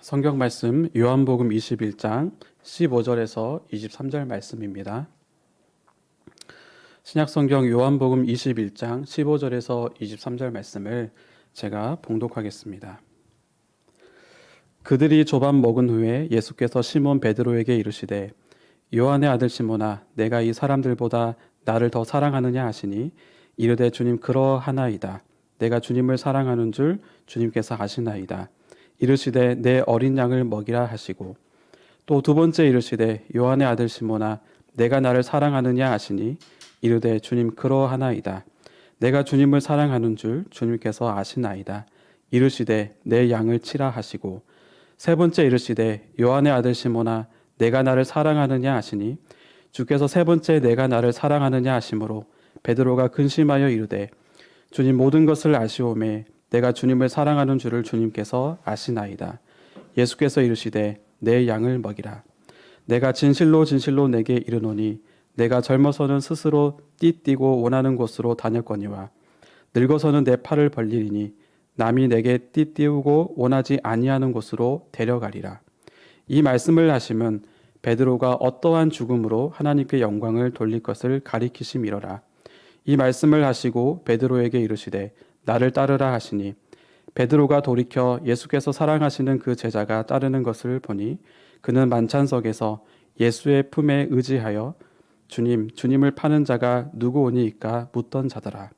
성경 말씀 요한복음 21장 15절에서 23절 말씀입니다. 신약성경 요한복음 21장 15절에서 23절 말씀을 제가 봉독하겠습니다. 그들이 조밥 먹은 후에 예수께서 시몬 베드로에게 이르시되 요한의 아들 시몬아 내가 이 사람들보다 나를 더 사랑하느냐 하시니 이르되 주님 그러하나이다. 내가 주님을 사랑하는 줄 주님께서 아시나이다. 이르시되 내 어린 양을 먹이라 하시고 또 두 번째 이르시되 요한의 아들 시몬아 내가 나를 사랑하느냐 하시니 이르되 주님 그러하나이다. 내가 주님을 사랑하는 줄 주님께서 아시나이다. 이르시되 내 양을 치라 하시고 세 번째 이르시되 요한의 아들 시몬아 내가 나를 사랑하느냐 하시니 주께서 세 번째 내가 나를 사랑하느냐 하심으로 베드로가 근심하여 이르되 주님 모든 것을 아시오매 내가 주님을 사랑하는 줄을 주님께서 아시나이다. 예수께서 이르시되 내 양을 먹이라. 내가 진실로 진실로 내게 이르노니 내가 젊어서는 스스로 띠띠고 원하는 곳으로 다녔거니와 늙어서는 내 팔을 벌리리니 남이 내게 띠띠우고 원하지 아니하는 곳으로 데려가리라. 이 말씀을 하심은 베드로가 어떠한 죽음으로 하나님께 영광을 돌릴 것을 가리키심이로라. 이 말씀을 하시고 베드로에게 이르시되 나를 따르라 하시니 베드로가 돌이켜 예수께서 사랑하시는 그 제자가 따르는 것을 보니 그는 만찬석에서 예수의 품에 의지하여 주님을 파는 자가 누구오니이까 묻던 자더라.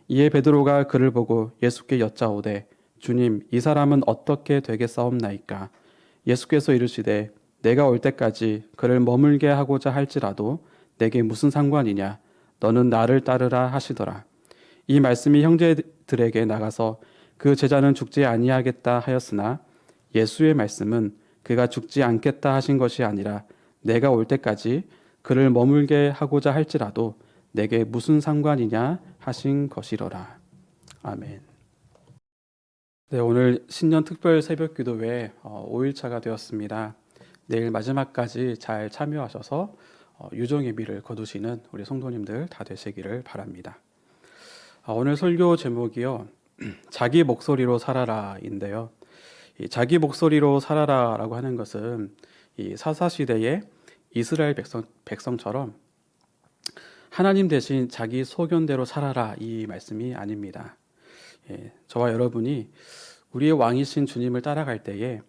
이에 베드로가 그를 보고 예수께 여짜오되 주님 이 사람은 어떻게 되겠사옵나이까. 예수께서 이르시되 내가 올 때까지 그를 머물게 하고자 할지라도 내게 무슨 상관이냐. 너는 나를 따르라 하시더라. 이 말씀이 형제들에게 나가서 그 제자는 죽지 아니하겠다 하였으나 예수의 말씀은 그가 죽지 않겠다 하신 것이 아니라 내가 올 때까지 그를 머물게 하고자 할지라도 내게 무슨 상관이냐 하신 것이로라. 아멘. 네, 오늘 신년 특별 새벽 기도회 5일차가 되었습니다. 내일 마지막까지 잘 참여하셔서 유종의 미를 거두시는 우리 성도님들 다 되시기를 바랍니다. 오늘 설교 제목이요. 자기 목소리로 살아라인데요. 이 자기 목소리로 살아라라고 하는 것은 이 사사시대의 이스라엘 백성처럼 하나님 대신 자기 소견대로 살아라 이 말씀이 아닙니다. 저와 여러분이 우리의 왕이신 주님을 따라갈 때에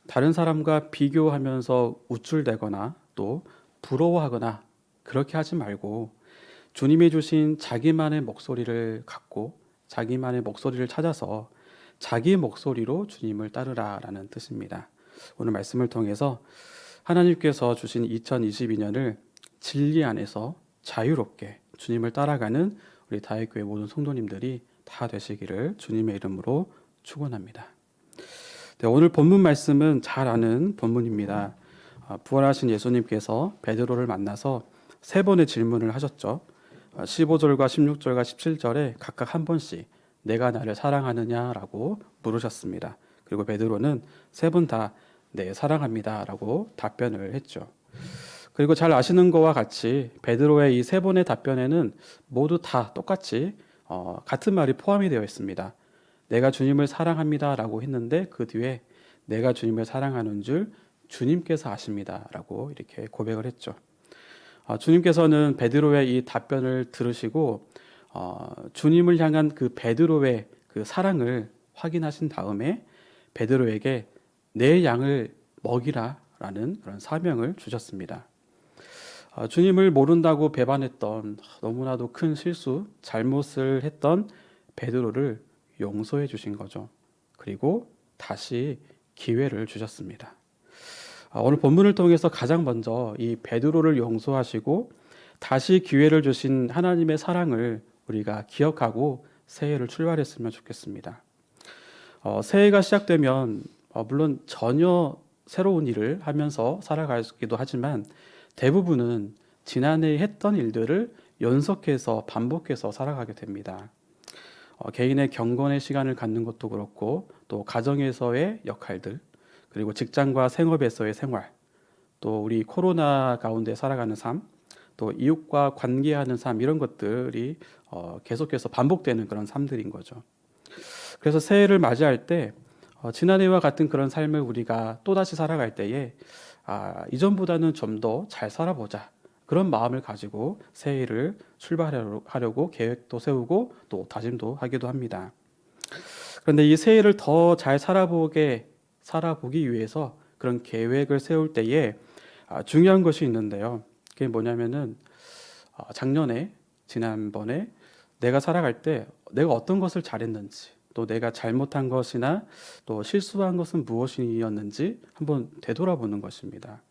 다른 사람과 비교하면서 우쭐대거나 또 부러워하거나 그렇게 하지 말고 주님이 주신 자기만의 목소리를 갖고 자기만의 목소리를 찾아서 자기 목소리로 주님을 따르라라는 뜻입니다. 오늘 말씀을 통해서 하나님께서 주신 2022년을 진리 안에서 자유롭게 주님을 따라가는 우리 다윗교회 모든 성도님들이 다 되시기를 주님의 이름으로 축원합니다. 네, 오늘 본문 말씀은 잘 아는 본문입니다. 부활하신 예수님께서 베드로를 만나서 세 번의 질문을 하셨죠. 15절과 16절과 17절에 각각 한 번씩 내가 나를 사랑하느냐라고 물으셨습니다. 그리고 베드로는 세 번 다 네, 사랑합니다라고 답변을 했죠. 그리고 잘 아시는 것과 같이 베드로의 이 세 번의 답변에는 모두 다 똑같이 같은 말이 포함이 되어 있습니다. 내가 주님을 사랑합니다라고 했는데 그 뒤에 내가 주님을 사랑하는 줄 주님께서 아십니다라고 이렇게 고백을 했죠. 주님께서는 베드로의 이 답변을 들으시고 주님을 향한 그 베드로의 그 사랑을 확인하신 다음에 베드로에게 내 양을 먹이라라는 그런 사명을 주셨습니다. 주님을 모른다고 배반했던 너무나도 큰 실수, 잘못을 했던 베드로를 용서해 주신 거죠. 그리고 다시 기회를 주셨습니다. 오늘 본문을 통해서 가장 먼저 이 베드로를 용서하시고 다시 기회를 주신 하나님의 사랑을 우리가 기억하고 새해를 출발했으면 좋겠습니다. 새해가 시작되면 물론 전혀 새로운 일을 하면서 살아가기도 하지만 대부분은 지난해 했던 일들을 연속해서 반복해서 살아가게 됩니다. 개인의 경건의 시간을 갖는 것도 그렇고 또 가정에서의 역할들 그리고 직장과 생업에서의 생활, 또 우리 코로나 가운데 살아가는 삶, 또 이웃과 관계하는 삶 이런 것들이 계속해서 반복되는 그런 삶들인 거죠. 그래서 새해를 맞이할 때 지난해와 같은 그런 삶을 우리가 또다시 살아갈 때에 이전보다는 좀 더 잘 살아보자. 그런 마음을 가지고 새해를 출발하려고 계획도 세우고 또 다짐도 하기도 합니다. 그런데 이 새해를 더 잘 살아보기 위해서 그런 계획을 세울 때에 중요한 것이 있는데요. 그게 뭐냐면은 지난번에 내가 살아갈 때 내가 어떤 것을 잘했는지, 또 내가 잘못한 것이나 또 실수한 것은 무엇이었는지 한번 되돌아보는 것입니다.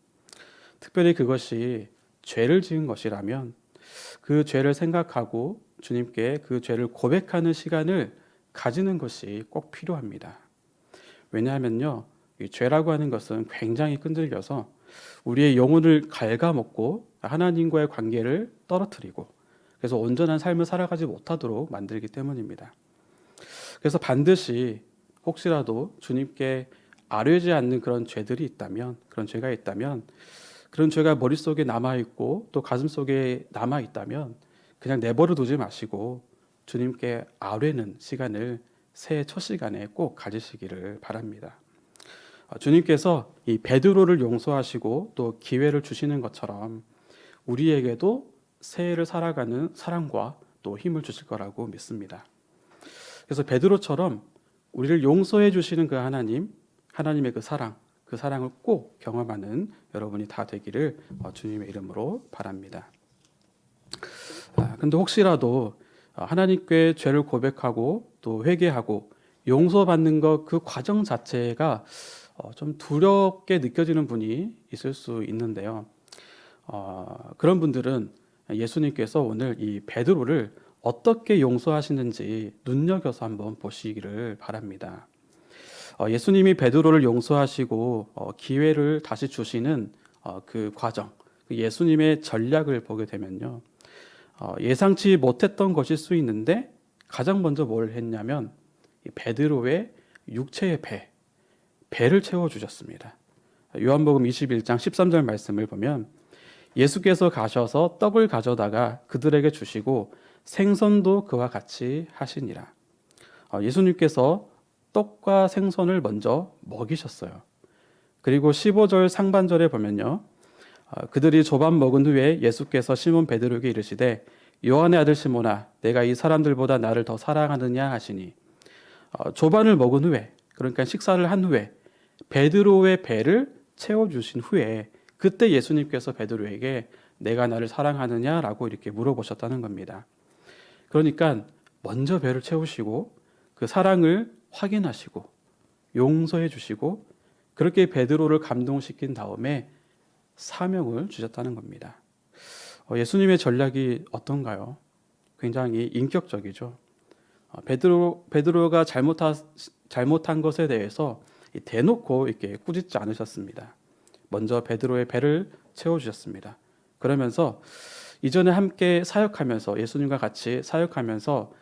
특별히 그것이 죄를 지은 것이라면 그 죄를 생각하고 주님께 그 죄를 고백하는 시간을 가지는 것이 꼭 필요합니다. 왜냐하면요, 이 죄라고 하는 것은 굉장히 끈질겨서 우리의 영혼을 갉아먹고 하나님과의 관계를 떨어뜨리고 그래서 온전한 삶을 살아가지 못하도록 만들기 때문입니다. 그래서 반드시 혹시라도 주님께 아뢰지 않는 그런 죄들이 있다면, 그런 죄가 있다면, 그런 죄가 머릿속에 남아있고 또 가슴속에 남아있다면 그냥 내버려 두지 마시고 주님께 아뢰는 시간을 새해 첫 시간에 꼭 가지시기를 바랍니다. 주님께서 이 베드로를 용서하시고 또 기회를 주시는 것처럼 우리에게도 새해를 살아가는 사랑과 또 힘을 주실 거라고 믿습니다. 그래서 베드로처럼 우리를 용서해 주시는 그 하나님의 그 사랑을 꼭 경험하는 여러분이 다 되기를 주님의 이름으로 바랍니다. 근데 혹시라도 하나님께 죄를 고백하고 또 회개하고 용서받는 것 그 과정 자체가 좀 두렵게 느껴지는 분이 있을 수 있는데요. 그런 분들은 예수님께서 오늘 이 베드로를 어떻게 용서하시는지 눈여겨서 한번 보시기를 바랍니다. 예수님이 베드로를 용서하시고 기회를 다시 주시는 그 과정, 그 예수님의 전략을 보게 되면요, 예상치 못했던 것일 수 있는데 가장 먼저 뭘 했냐면 이 베드로의 육체의 배를 채워주셨습니다. 요한복음 21장 13절 말씀을 보면 예수께서 가셔서 떡을 가져다가 그들에게 주시고 생선도 그와 같이 하시니라. 예수님께서 떡과 생선을 먼저 먹이셨어요. 그리고 15절 상반절에 보면요, 그들이 조반 먹은 후에 예수께서 시몬 베드로에게 이르시되 요한의 아들 시몬아 내가 이 사람들보다 나를 더 사랑하느냐 하시니, 조반을 먹은 후에, 그러니까 식사를 한 후에 베드로의 배를 채워주신 후에 그때 예수님께서 베드로에게 내가 나를 사랑하느냐라고 이렇게 물어보셨다는 겁니다. 그러니까 먼저 배를 채우시고 그 사랑을 확인하시고 용서해 주시고 그렇게 베드로를 감동시킨 다음에 사명을 주셨다는 겁니다. 예수님의 전략이 어떤가요? 굉장히 인격적이죠. 베드로가 잘못한 것에 대해서 대놓고 이렇게 꾸짖지 않으셨습니다. 먼저 베드로의 배를 채워주셨습니다. 그러면서 이전에 함께 사역하면서 예수님과 같이 사역하면서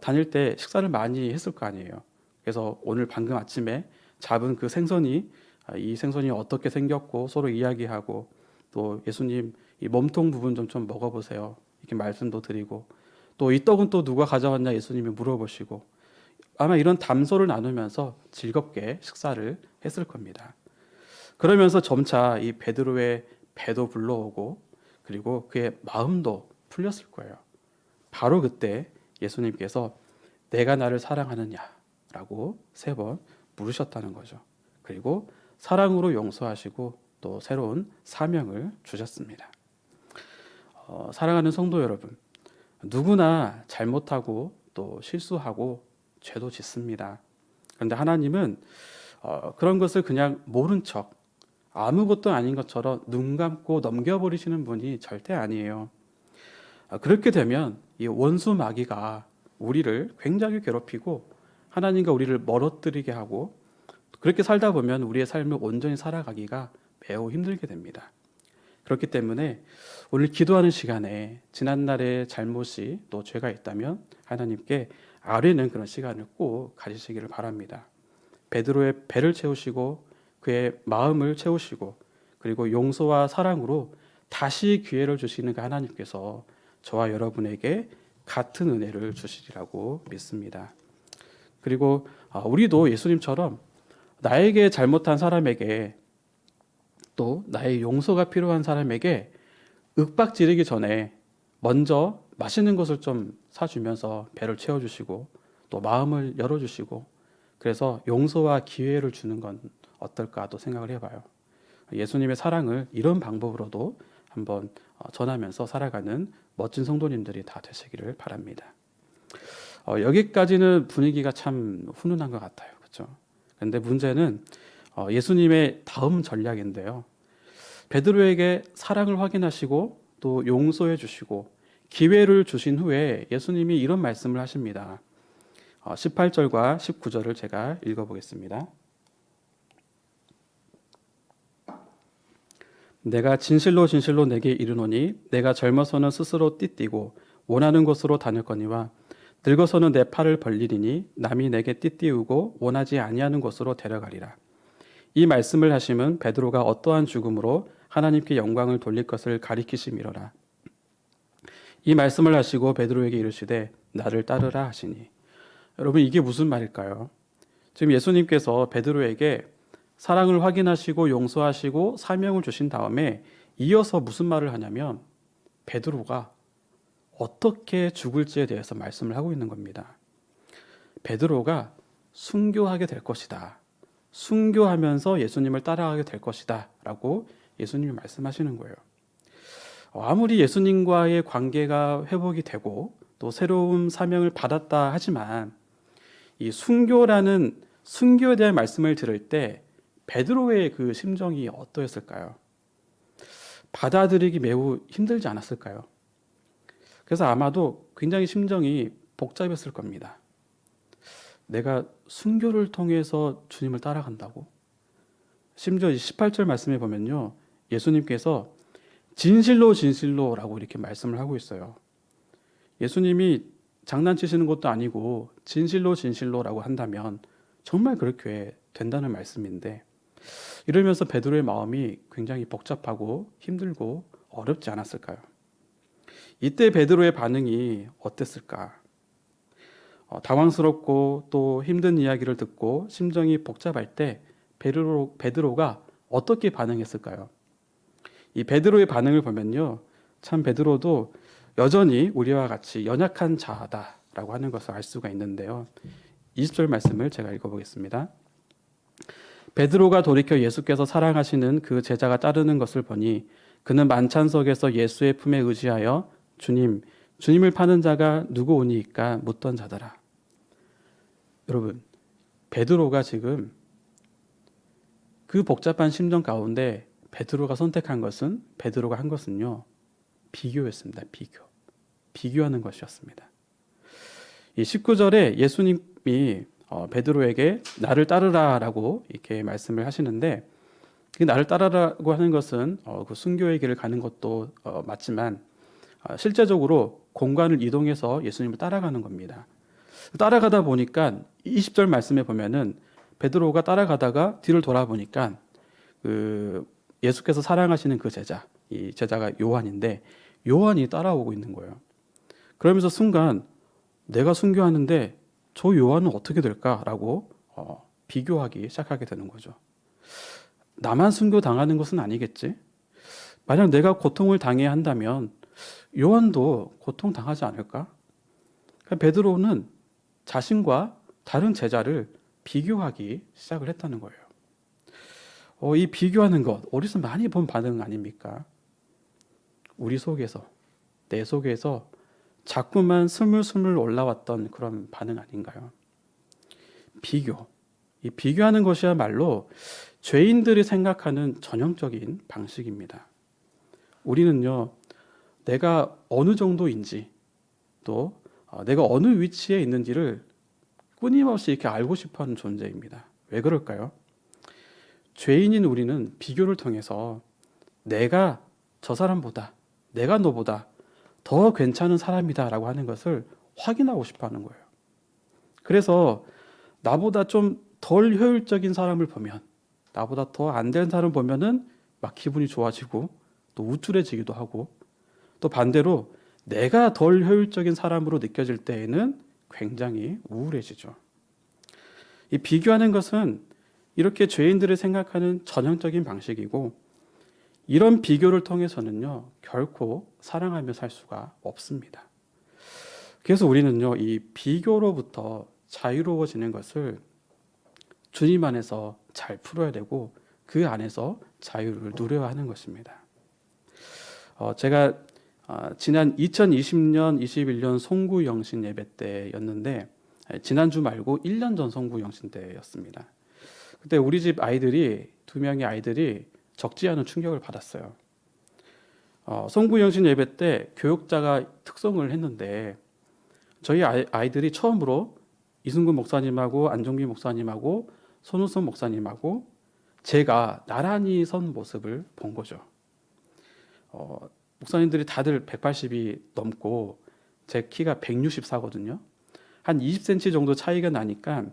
다닐 때 식사를 많이 했을 거 아니에요. 그래서 오늘 방금 아침에 잡은 그 생선이 이 생선이 어떻게 생겼고 서로 이야기하고 또 예수님 이 몸통 부분 좀 먹어보세요. 이렇게 말씀도 드리고 또 이 떡은 또 누가 가져왔냐 예수님이 물어보시고 아마 이런 담소를 나누면서 즐겁게 식사를 했을 겁니다. 그러면서 점차 이 베드로의 배도 불러오고 그리고 그의 마음도 풀렸을 거예요. 바로 그때 예수님께서 내가 나를 사랑하느냐라고 3번 물으셨다는 거죠. 그리고 사랑으로 용서하시고 또 새로운 사명을 주셨습니다. 사랑하는 성도 여러분, 누구나 잘못하고 또 실수하고 죄도 짓습니다. 그런데 하나님은 그런 것을 그냥 모른 척 아무것도 아닌 것처럼 눈 감고 넘겨버리시는 분이 절대 아니에요. 그렇게 되면 이 원수 마귀가 우리를 굉장히 괴롭히고 하나님과 우리를 멀어뜨리게 하고 그렇게 살다 보면 우리의 삶을 온전히 살아가기가 매우 힘들게 됩니다. 그렇기 때문에 오늘 기도하는 시간에 지난날의 잘못이 또 죄가 있다면 하나님께 아뢰는 그런 시간을 꼭 가지시기를 바랍니다. 베드로의 배를 채우시고 그의 마음을 채우시고 그리고 용서와 사랑으로 다시 기회를 주시는 그 하나님께서 저와 여러분에게 같은 은혜를 주시리라고 믿습니다. 그리고 우리도 예수님처럼 나에게 잘못한 사람에게 또 나의 용서가 필요한 사람에게 윽박 지르기 전에 먼저 맛있는 것을 좀 사주면서 배를 채워주시고 또 마음을 열어주시고 그래서 용서와 기회를 주는 건 어떨까 또 생각을 해봐요. 예수님의 사랑을 이런 방법으로도 한번 전하면서 살아가는 멋진 성도님들이 다 되시기를 바랍니다. 여기까지는 분위기가 참 훈훈한 것 같아요. 그렇죠? 그런데 문제는 예수님의 다음 전략인데요. 베드로에게 사랑을 확인하시고 또 용서해 주시고 기회를 주신 후에 예수님이 이런 말씀을 하십니다. 18절과 19절을 제가 읽어보겠습니다. 내가 진실로 진실로 내게 이르노니 내가 젊어서는 스스로 띠띠고 원하는 곳으로 다녔거니와 늙어서는 내 팔을 벌리리니 남이 내게 띠띠우고 원하지 아니하는 곳으로 데려가리라. 이 말씀을 하심은 베드로가 어떠한 죽음으로 하나님께 영광을 돌릴 것을 가리키심이로라. 이 말씀을 하시고 베드로에게 이르시되 나를 따르라 하시니. 여러분 이게 무슨 말일까요? 지금 예수님께서 베드로에게 사랑을 확인하시고 용서하시고 사명을 주신 다음에 이어서 무슨 말을 하냐면 베드로가 어떻게 죽을지에 대해서 말씀을 하고 있는 겁니다. 베드로가 순교하게 될 것이다. 순교하면서 예수님을 따라가게 될 것이다 라고 예수님이 말씀하시는 거예요. 아무리 예수님과의 관계가 회복이 되고 또 새로운 사명을 받았다 하지만 이 순교에 대한 말씀을 들을 때 베드로의 그 심정이 어떠했을까요? 받아들이기 매우 힘들지 않았을까요? 그래서 아마도 굉장히 심정이 복잡했을 겁니다. 내가 순교를 통해서 주님을 따라간다고? 심지어 18절 말씀에 보면요. 예수님께서 진실로 진실로라고 이렇게 말씀을 하고 있어요. 예수님이 장난치시는 것도 아니고 진실로 진실로라고 한다면 정말 그렇게 된다는 말씀인데 이러면서 베드로의 마음이 굉장히 복잡하고 힘들고 어렵지 않았을까요? 이때 베드로의 반응이 어땠을까? 당황스럽고 또 힘든 이야기를 듣고 심정이 복잡할 때 베드로가 어떻게 반응했을까요? 이 베드로의 반응을 보면요. 참 베드로도 여전히 우리와 같이 연약한 자다라고 하는 것을 알 수가 있는데요. 20절 말씀을 제가 읽어보겠습니다. 베드로가 돌이켜 예수께서 사랑하시는 그 제자가 따르는 것을 보니 그는 만찬석에서 예수의 품에 의지하여 주님을 파는 자가 누구오니이까 묻던 자더라. 여러분, 베드로가 지금 그 복잡한 심정 가운데 베드로가 한 것은요. 비교였습니다. 비교하는 것이었습니다. 이 19절에 예수님이 베드로에게 나를 따르라라고 이렇게 말씀을 하시는데 나를 따르라고 하는 것은 그 순교의 길을 가는 것도 맞지만 실제적으로 공간을 이동해서 예수님을 따라가는 겁니다. 따라가다 보니까 20절 말씀에 보면은 베드로가 따라가다가 뒤를 돌아보니까 그 예수께서 사랑하시는 그 제자, 이 제자가 요한인데 요한이 따라오고 있는 거예요. 그러면서 순간 내가 순교하는데 저 요한은 어떻게 될까라고 비교하기 시작하게 되는 거죠. 나만 순교당하는 것은 아니겠지? 만약 내가 고통을 당해야 한다면 요한도 고통당하지 않을까? 그러니까 베드로는 자신과 다른 제자를 비교하기 시작을 했다는 거예요. 이 비교하는 것 어디서 많이 본 반응 아닙니까? 우리 속에서, 내 속에서 자꾸만 스물스물 올라왔던 그런 반응 아닌가요? 이 비교하는 것이야말로 죄인들이 생각하는 전형적인 방식입니다. 우리는요, 내가 어느 정도인지 또 내가 어느 위치에 있는지를 끊임없이 이렇게 알고 싶어하는 존재입니다. 왜 그럴까요? 죄인인 우리는 비교를 통해서 내가 저 사람보다, 내가 너보다 더 괜찮은 사람이다라고 하는 것을 확인하고 싶어하는 거예요. 그래서 나보다 좀 덜 효율적인 사람을 보면, 나보다 더 안 된 사람 보면은 막 기분이 좋아지고 또 우쭐해지기도 하고, 또 반대로 내가 덜 효율적인 사람으로 느껴질 때에는 굉장히 우울해지죠. 이 비교하는 것은 이렇게 죄인들을 생각하는 전형적인 방식이고, 이런 비교를 통해서는요 결코 사랑하며 살 수가 없습니다. 그래서 우리는요 이 비교로부터 자유로워지는 것을 주님 안에서 잘 풀어야 되고, 그 안에서 자유를 누려야 하는 것입니다. 제가 지난 2020년, 21년 송구 영신 예배 때였는데, 지난주 말고 1년 전 송구 영신 때였습니다. 그때 우리 집 아이들이, 2명의 아이들이 적지 않은 충격을 받았어요. 송구 영신 예배 때 교육자가 특송을 했는데, 저희 아이들이 처음으로 이승근 목사님하고 안종기 목사님하고 손우선 목사님하고 제가 나란히 선 모습을 본 거죠. 목사님들이 다들 180이 넘고 제 키가 164거든요. 한 20cm 정도 차이가 나니까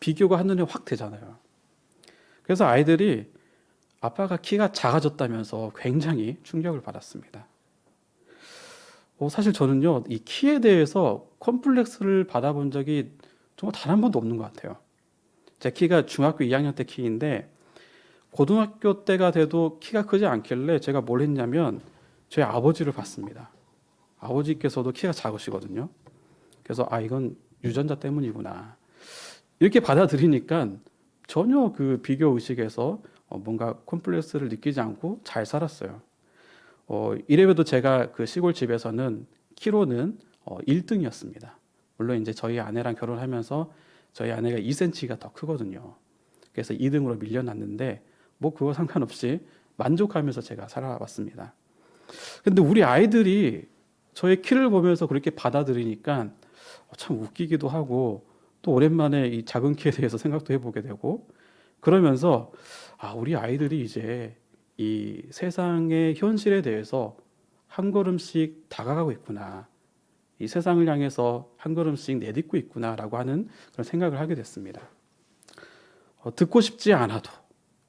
비교가 한눈에 확 되잖아요. 그래서 아이들이 아빠가 키가 작아졌다면서 굉장히 충격을 받았습니다. 사실 저는요 이 키에 대해서 컴플렉스를 받아본 적이 정말 단 한 번도 없는 것 같아요. 제 키가 중학교 2학년 때 키인데, 고등학교 때가 돼도 키가 크지 않길래 제가 뭘 했냐면 제 아버지를 봤습니다. 아버지께서도 키가 작으시거든요. 그래서 이건 유전자 때문이구나 이렇게 받아들이니까 전혀 그 비교 의식에서 뭔가 콤플렉스를 느끼지 않고 잘 살았어요. 이래봬도 제가 그 시골 집에서는 키로는 1등이었습니다. 물론 이제 저희 아내랑 결혼하면서 저희 아내가 2cm가 더 크거든요. 그래서 2등으로 밀려났는데 뭐 그거 상관없이 만족하면서 제가 살아왔습니다. 근데 우리 아이들이 저의 키를 보면서 그렇게 받아들이니까 참 웃기기도 하고, 또 오랜만에 이 작은 키에 대해서 생각도 해보게 되고, 그러면서 우리 아이들이 이제 이 세상의 현실에 대해서 한 걸음씩 다가가고 있구나, 이 세상을 향해서 한 걸음씩 내딛고 있구나라고 하는 그런 생각을 하게 됐습니다. 듣고 싶지 않아도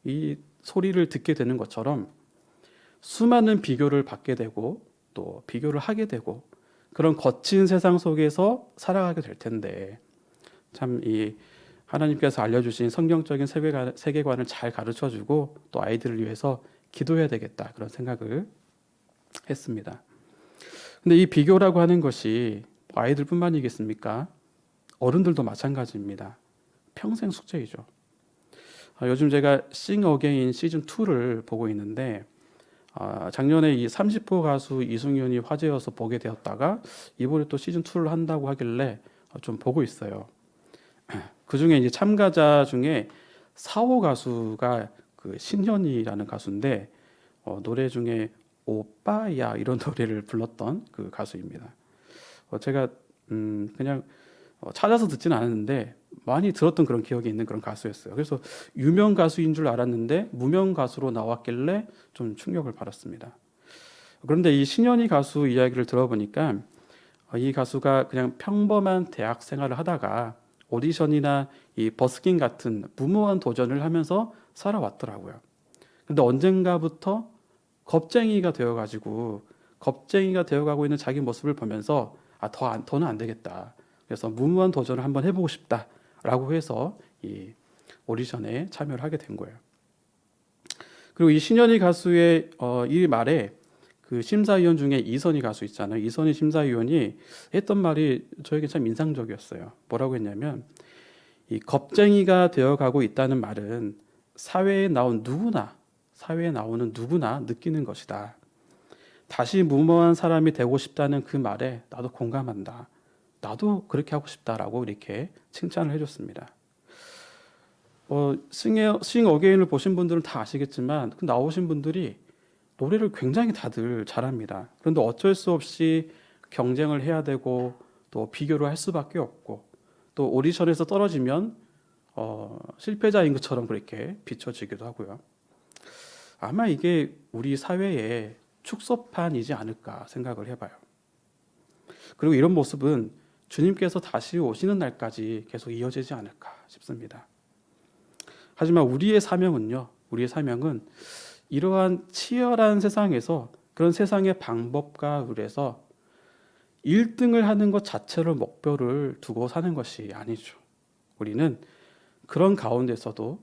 이 소리를 듣게 되는 것처럼 수많은 비교를 받게 되고 또 비교를 하게 되고, 그런 거친 세상 속에서 살아가게 될 텐데, 참 이 하나님께서 알려주신 성경적인 세계관을 잘 가르쳐주고 또 아이들을 위해서 기도해야 되겠다, 그런 생각을 했습니다. 근데 이 비교라고 하는 것이 아이들뿐만이겠습니까? 어른들도 마찬가지입니다. 평생 숙제이죠. 요즘 제가 Sing Again 시즌 2를 보고 있는데, 작년에 이 30호 가수 이승윤이 화제여서 보게 되었다가 이번에 또 시즌 2를 한다고 하길래 좀 보고 있어요. 그 중에 이제 참가자 중에 4호 가수가 그 신현이라는 가수인데, 노래 중에 오빠야 이런 노래를 불렀던 그 가수입니다. 제가 그냥 찾아서 듣지는 않았는데 많이 들었던 그런 기억이 있는 그런 가수였어요. 그래서 유명 가수인 줄 알았는데 무명 가수로 나왔길래 좀 충격을 받았습니다. 그런데 이 신현이 가수 이야기를 들어보니까 이 가수가 그냥 평범한 대학 생활을 하다가 오디션이나 이 버스킹 같은 무모한 도전을 하면서 살아왔더라고요. 근데 언젠가부터 겁쟁이가 되어가지고 겁쟁이가 되어가고 있는 자기 모습을 보면서 더는 안 되겠다, 그래서 무모한 도전을 한번 해보고 싶다라고 해서 이 오디션에 참여를 하게 된 거예요. 그리고 이 신현희 가수의 이 말에 그 심사위원 중에 이선희 가수 있잖아요. 이선희 심사위원이 했던 말이 저에게 참 인상적이었어요. 뭐라고 했냐면, 이 겁쟁이가 되어가고 있다는 말은 사회에 나오는 누구나 느끼는 것이다. 다시 무모한 사람이 되고 싶다는 그 말에 나도 공감한다. 나도 그렇게 하고 싶다라고 이렇게 칭찬을 해줬습니다. 싱 어게인을 보신 분들은 다 아시겠지만 그 나오신 분들이 노래를 굉장히 다들 잘합니다. 그런데 어쩔 수 없이 경쟁을 해야 되고 또 비교를 할 수밖에 없고, 또 오디션에서 떨어지면 실패자인 것처럼 그렇게 비춰지기도 하고요. 아마 이게 우리 사회의 축소판이지 않을까 생각을 해봐요. 그리고 이런 모습은 주님께서 다시 오시는 날까지 계속 이어지지 않을까 싶습니다. 하지만 우리의 사명은 이러한 치열한 세상에서, 그런 세상의 방법과 룰에서 1등을 하는 것 자체를 목표를 두고 사는 것이 아니죠. 우리는 그런 가운데서도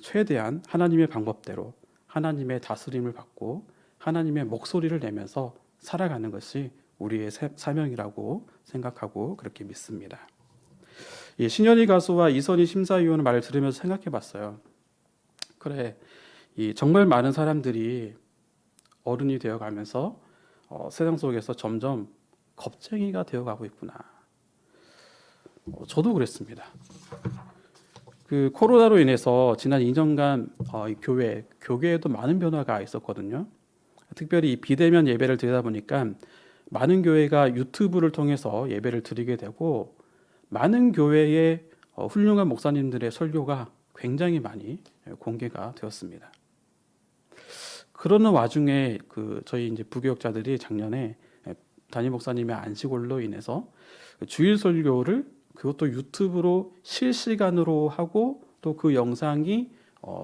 최대한 하나님의 방법대로 하나님의 다스림을 받고 하나님의 목소리를 내면서 살아가는 것이 우리의 사명이라고 생각하고 그렇게 믿습니다. 이 신현희 가수와 이선희 심사위원의 말을 들으면서 생각해 봤어요. 그래, 이 정말 많은 사람들이 어른이 되어 가면서 세상 속에서 점점 겁쟁이가 되어 가고 있구나. 저도 그랬습니다. 그 코로나로 인해서 지난 2년간 교회에도 많은 변화가 있었거든요. 특별히 이 비대면 예배를 드리다 보니까 많은 교회가 유튜브를 통해서 예배를 드리게 되고 많은 교회의 훌륭한 목사님들의 설교가 굉장히 많이 공개가 되었습니다. 그러는 와중에 저희 이제 부교역자들이 작년에 담임 목사님의 안식월로 인해서 주일 설교를 그것도 유튜브로 실시간으로 하고 또 그 영상이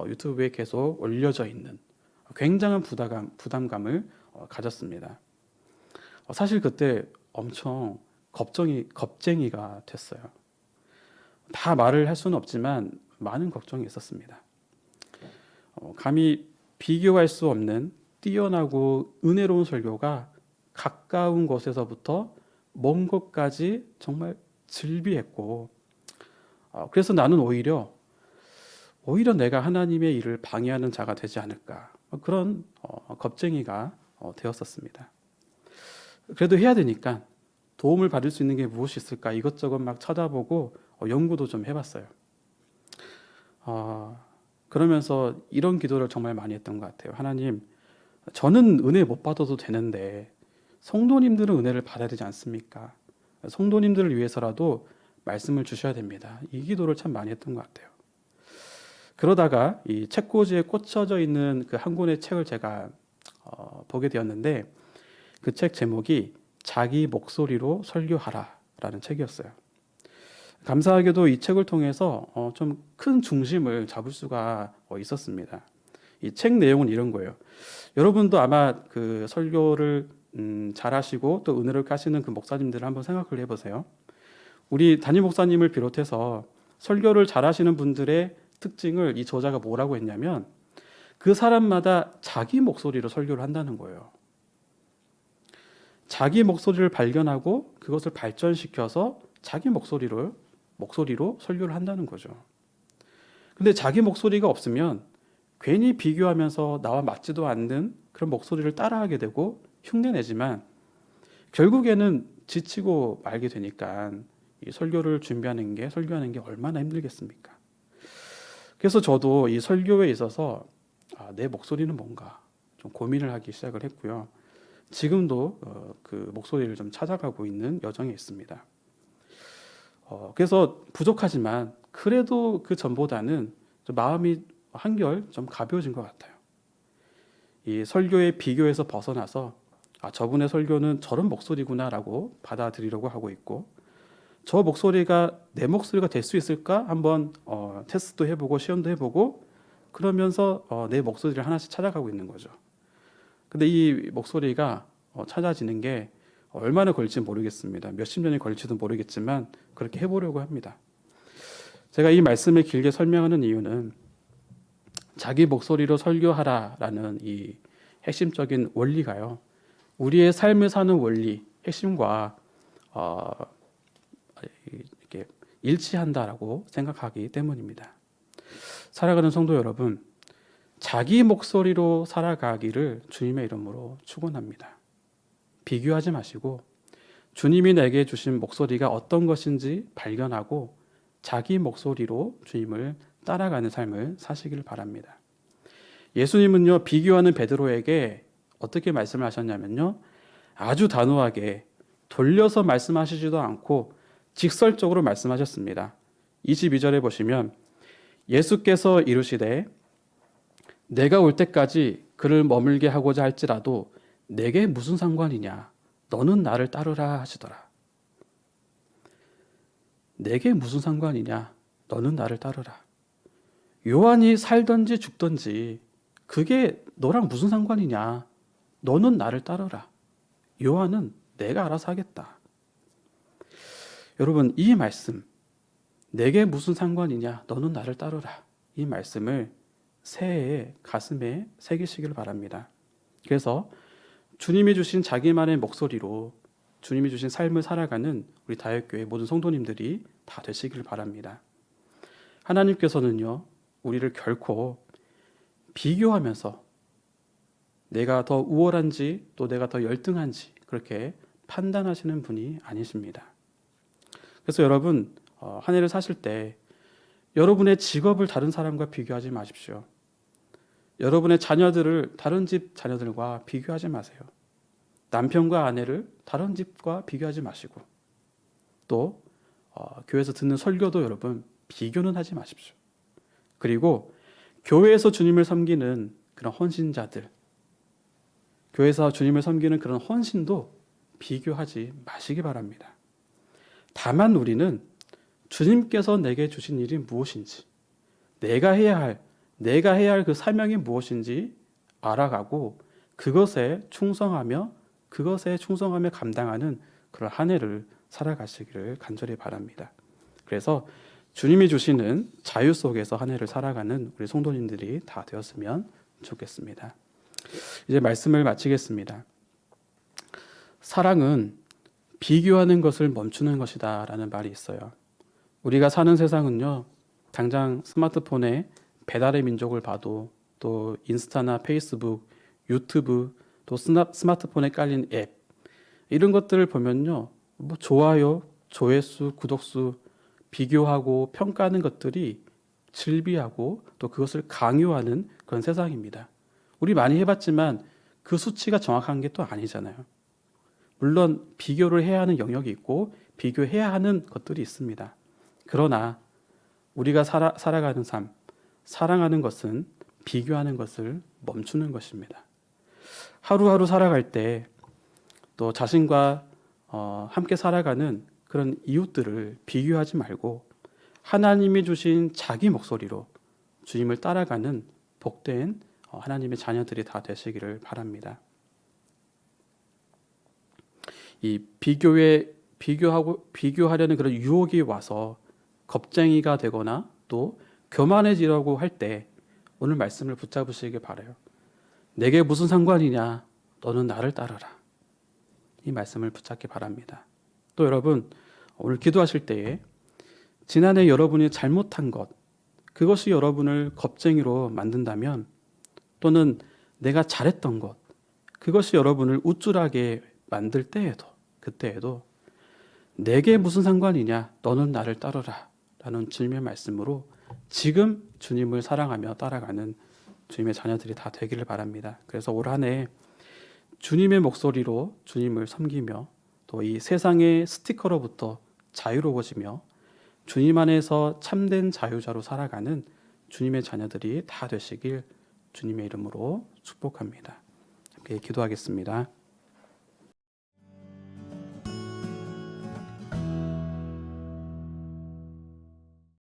유튜브에 계속 올려져 있는 굉장한 부담감을 가졌습니다. 사실 그때 엄청 겁쟁이가 됐어요. 다 말을 할 수는 없지만 많은 걱정이 있었습니다. 감히 비교할 수 없는 뛰어나고 은혜로운 설교가 가까운 곳에서부터 먼 곳까지 정말 즐비했고, 그래서 나는 오히려 내가 하나님의 일을 방해하는 자가 되지 않을까, 그런 겁쟁이가 되었었습니다. 그래도 해야 되니까 도움을 받을 수 있는 게 무엇이 있을까 이것저것 막 찾아보고 연구도 좀 해봤어요. 그러면서 이런 기도를 정말 많이 했던 것 같아요. 하나님, 저는 은혜 못 받아도 되는데 성도님들은 은혜를 받아야 되지 않습니까? 성도님들을 위해서라도 말씀을 주셔야 됩니다. 이 기도를 참 많이 했던 것 같아요. 그러다가 이 책꽂이에 꽂혀져 있는 그 한 권의 책을 제가 보게 되었는데 그 책 제목이 자기 목소리로 설교하라라는 책이었어요. 감사하게도 이 책을 통해서 좀 큰 중심을 잡을 수가 있었습니다. 이 책 내용은 이런 거예요. 여러분도 아마 그 설교를 잘하시고 또 은혜를 까시는 그 목사님들을 한번 생각을 해보세요. 우리 담임 목사님을 비롯해서 설교를 잘하시는 분들의 특징을 이 저자가 뭐라고 했냐면 그 사람마다 자기 목소리로 설교를 한다는 거예요. 자기 목소리를 발견하고 그것을 발전시켜서 자기 목소리로 설교를 한다는 거죠. 근데 자기 목소리가 없으면 괜히 비교하면서 나와 맞지도 않는 그런 목소리를 따라하게 되고 흉내내지만 결국에는 지치고 말게 되니까 이 설교하는 게 얼마나 힘들겠습니까? 그래서 저도 이 설교에 있어서 내 목소리는 뭔가 좀 고민을 하기 시작을 했고요. 지금도 그 목소리를 좀 찾아가고 있는 여정에 있습니다. 그래서 부족하지만 그래도 그 전보다는 좀 마음이 한결 좀 가벼워진 것 같아요. 이 설교의 비교에서 벗어나서 저분의 설교는 저런 목소리구나라고 받아들이려고 하고 있고 저 목소리가 내 목소리가 될 수 있을까? 한번 테스트도 해보고 시험도 해보고 그러면서 내 목소리를 하나씩 찾아가고 있는 거죠. 근데 이 목소리가 찾아지는 게 얼마나 걸릴지 모르겠습니다. 몇십 년이 걸릴지도 모르겠지만 그렇게 해보려고 합니다. 제가 이 말씀을 길게 설명하는 이유는 자기 목소리로 설교하라라는 이 핵심적인 원리가요. 우리의 삶을 사는 원리, 핵심과 이렇게 일치한다라고 생각하기 때문입니다. 살아가는 성도 여러분, 자기 목소리로 살아가기를 주님의 이름으로 축원합니다. 비교하지 마시고 주님이 내게 주신 목소리가 어떤 것인지 발견하고 자기 목소리로 주님을 따라가는 삶을 사시기를 바랍니다. 예수님은요, 비교하는 베드로에게 어떻게 말씀을 하셨냐면요, 아주 단호하게 돌려서 말씀하시지도 않고 직설적으로 말씀하셨습니다. 22절에 보시면 예수께서 이르시되 내가 올 때까지 그를 머물게 하고자 할지라도 내게 무슨 상관이냐, 너는 나를 따르라 하시더라. 내게 무슨 상관이냐, 너는 나를 따르라. 요한이 살든지 죽든지 그게 너랑 무슨 상관이냐, 너는 나를 따르라. 요한은 내가 알아서 하겠다. 여러분, 이 말씀, 내게 무슨 상관이냐, 너는 나를 따르라, 이 말씀을 새해에 가슴에 새기시길 바랍니다. 그래서 주님이 주신 자기만의 목소리로 주님이 주신 삶을 살아가는 우리 다역교회 모든 성도님들이 다 되시길 바랍니다. 하나님께서는요, 우리를 결코 비교하면서 내가 더 우월한지 또 내가 더 열등한지 그렇게 판단하시는 분이 아니십니다. 그래서 여러분, 한 해를 사실 때 여러분의 직업을 다른 사람과 비교하지 마십시오. 여러분의 자녀들을 다른 집 자녀들과 비교하지 마세요. 남편과 아내를 다른 집과 비교하지 마시고, 또 교회에서 듣는 설교도 여러분 비교는 하지 마십시오. 그리고 교회에서 주님을 섬기는 그런 헌신자들, 교회에서 주님을 섬기는 그런 헌신도 비교하지 마시기 바랍니다. 다만 우리는 주님께서 내게 주신 일이 무엇인지, 내가 해야 할 그 사명이 무엇인지 알아가고 그것에 충성하며 감당하는 그런 한 해를 살아가시기를 간절히 바랍니다. 그래서 주님이 주시는 자유 속에서 한 해를 살아가는 우리 성도님들이 다 되었으면 좋겠습니다. 이제 말씀을 마치겠습니다. 사랑은 비교하는 것을 멈추는 것이다 라는 말이 있어요. 우리가 사는 세상은요, 당장 스마트폰에 배달의 민족을 봐도, 또 인스타나 페이스북, 유튜브, 또 스마트폰에 깔린 앱, 이런 것들을 보면요, 뭐 좋아요, 조회수, 구독수 비교하고 평가하는 것들이 즐비하고 또 그것을 강요하는 그런 세상입니다. 우리 많이 해봤지만 그 수치가 정확한 게 또 아니잖아요. 물론 비교를 해야 하는 영역이 있고 비교해야 하는 것들이 있습니다. 그러나 우리가 살아가는 삶, 사랑하는 것은 비교하는 것을 멈추는 것입니다. 하루하루 살아갈 때 또 자신과 함께 살아가는 그런 이웃들을 비교하지 말고 하나님이 주신 자기 목소리로 주님을 따라가는 복된 하나님의 자녀들이 다 되시기를 바랍니다. 이 비교하려는 그런 유혹이 와서 겁쟁이가 되거나 또 교만해지려고 할 때 오늘 말씀을 붙잡으시길 바라요. 내게 무슨 상관이냐? 너는 나를 따르라. 이 말씀을 붙잡기 바랍니다. 또 여러분, 오늘 기도하실 때에 지난해 여러분이 잘못한 것, 그것이 여러분을 겁쟁이로 만든다면, 또는 내가 잘했던 것, 그것이 여러분을 우쭐하게 만들 때에도, 그때에도 내게 무슨 상관이냐? 너는 나를 따르라 라는 주님의 말씀으로 지금 주님을 사랑하며 따라가는 주님의 자녀들이 다 되기를 바랍니다. 그래서 올 한 해 주님의 목소리로 주님을 섬기며 또 이 세상의 스티커로부터 자유로워지며 주님 안에서 참된 자유자로 살아가는 주님의 자녀들이 다 되시길 주님의 이름으로 축복합니다. 함께 기도하겠습니다.